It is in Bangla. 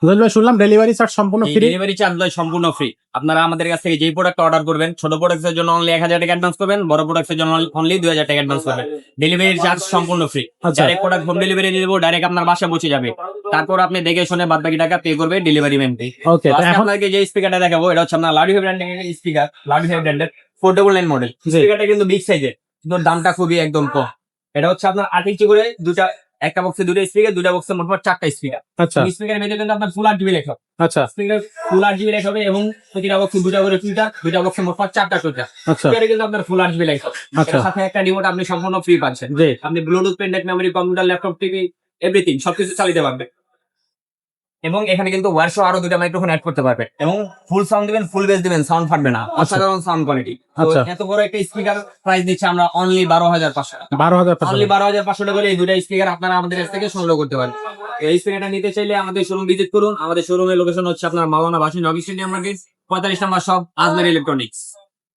শুনলাম ডেলিভারি চার্জ সম্পূর্ণ ফ্রি। ডেলিভারি চার্জ সম্পূর্ণ ফ্রি। আপনারা আমাদের কাছ থেকে যেই প্রোডাক্ট অর্ডার করবেন, ছোট প্রোডাক্টের জন্য অনলি 1000 টাকা অ্যাডভান্স করবেন, বড় প্রোডাক্টের জন্য অনলি 2000 টাকা অ্যাডভান্স করবেন। ডেলিভারি চার্জ সম্পূর্ণ ফ্রি। আচ্ছা। ডাইরেক্ট প্রোডাক্ট হোম ডেলিভারি দিয়ে দেবো, ডাইরেক্ট আপনার বাসায় পৌঁছে যাবে। তারপর আপনি দেখে শুনে বাদ বাকি টাকা পে করবে ডেলিভারি ম্যানকে। ওকে, তো এখন আপনাকে যে স্পিকারটা দেখাবো এটা হচ্ছে আপনার লাউডি ব্র্যান্ডের স্পিকার, লাউডি ব্র্যান্ডের 499 মডেল স্পিকারটা, কিন্তু বিগ সাইজের, কিন্তু দামটা খুবই একদম কম। এটা হচ্ছে আপনার 8 ইঞ্চি করে দুটা, একটা বক্সে দুটো স্পিকার, দুটা বক্সে মোট 4টা স্পিকার। আচ্ছা স্পিকারের ভেতরে কিন্তু আপনার ফুল 8GB লেখা, আচ্ছা স্পিকার ফুল 8GB লেখা হবে, এবং প্রতিটা বক্সে দুটা করে টুইটার, দুইটা বক্সে মোট 4টা টুইটার। আচ্ছা স্পিকারে কিন্তু আপনার ফুল 8GB লেখা। আচ্ছা। এর সাথে একটা রিমোট আপনি সম্পূর্ণ ফ্রি পাচ্ছেন। জি। আপনি Bluetooth, pen drive, memory, computer, laptop, TV, everything সবকিছু চালাতে পারবেন। এবং এখানে কিন্তু ওয়্যার সহ আরো দুটা মাইক্রোফোন অ্যাড করতে পারবেন, এবং ফুল সাউন্ড দিবেন, ফুল বেস দিবেন, সাউন্ড ফাটবে না, অসাধারণ সাউন্ড কোয়ালিটি। আচ্ছা। এত বড় একটা স্পিকার প্রাইস দিচ্ছে আমরা অনলি 12500 টাকা। 12,500 অনলি 12500 টাকা করে এই দুটা স্পিকার আপনারা আমাদের কাছ থেকে সংগ্রহ করতে পারেন। এই স্পিকারটা নিতে চাইলে আমাদের শোরুম ভিজিট করুন। আমাদের শোরুমের লোকেশন হচ্ছে আপনার মাওলানা ভাসানী নগর স্টেডিয়াম মার্কেট, 45 নম্বর শপ, আজমের ইলেকট্রনিক্স।